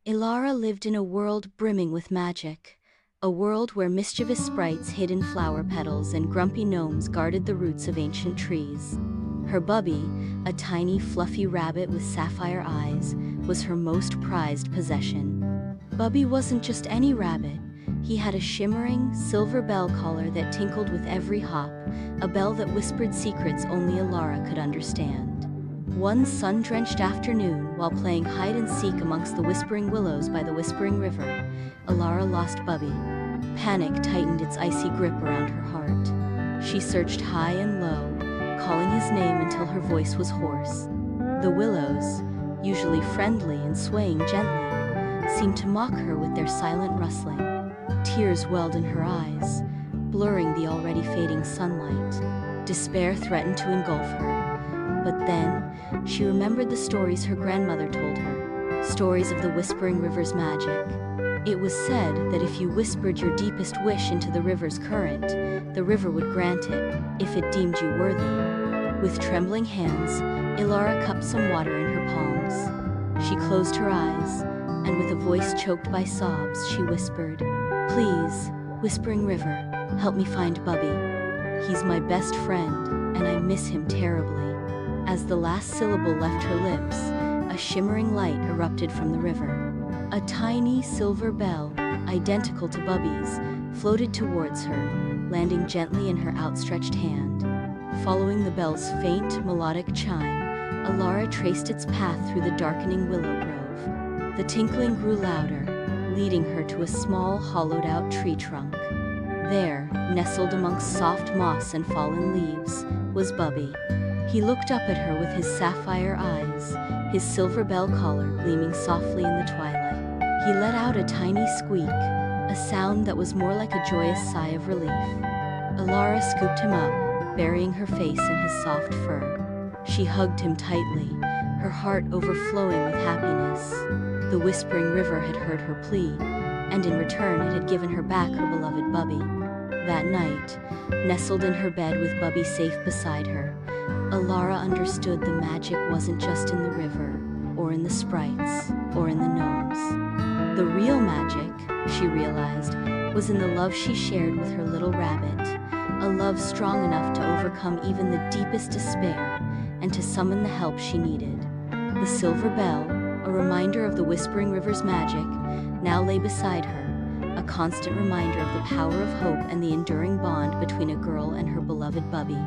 Ilara lived in a world brimming with magic, a world where mischievous sprites hid in flower petals and grumpy gnomes guarded the roots of ancient trees. Her Bubby, a tiny fluffy rabbit with sapphire eyes, was her most prized possession. Bubby wasn't just any rabbit. He had a shimmering, silver bell collar that tinkled with every hop, a bell that whispered secrets only Ilara could understand. One sun-drenched afternoon, while playing hide-and-seek amongst the whispering willows by the whispering river, Ilara lost Bubby. Panic tightened its icy grip around her heart. She searched high and low, calling his name until her voice was hoarse. The willows, usually friendly and swaying gently, seemed to mock her with their silent rustling. Tears welled in her eyes, blurring the already fading sunlight. Despair threatened to engulf her. But then, she remembered the stories her grandmother told her, stories of the Whispering River's magic. It was said that if you whispered your deepest wish into the river's current, the river would grant it, if it deemed you worthy. With trembling hands, Ilara cupped some water in her palms. She closed her eyes, and with a voice choked by sobs, she whispered, "Please, Whispering River, help me find Bubby. He's my best friend, and I miss him terribly." As the last syllable left her lips, a shimmering light erupted from the river. A tiny silver bell, identical to Bubby's, floated towards her, landing gently in her outstretched hand. Following the bell's faint, melodic chime, Ilara traced its path through the darkening willow grove. The tinkling grew louder, leading her to a small, hollowed-out tree trunk. There, nestled amongst soft moss and fallen leaves, was Bubby. He looked up at her with his sapphire eyes, his silver bell collar gleaming softly in the twilight. He let out a tiny squeak, a sound that was more like a joyous sigh of relief. Ilara scooped him up, burying her face in his soft fur. She hugged him tightly, her heart overflowing with happiness. The Whispering River had heard her plea, and in return it had given her back her beloved Bubby. That night, nestled in her bed with Bubby safe beside her, Ilara understood the magic wasn't just in the river, or in the sprites, or in the gnomes. The real magic, she realized, was in the love she shared with her little rabbit, a love strong enough to overcome even the deepest despair and to summon the help she needed. The silver bell, a reminder of the Whispering River's magic, now lay beside her, a constant reminder of the power of hope and the enduring bond between a girl and her beloved Bubby.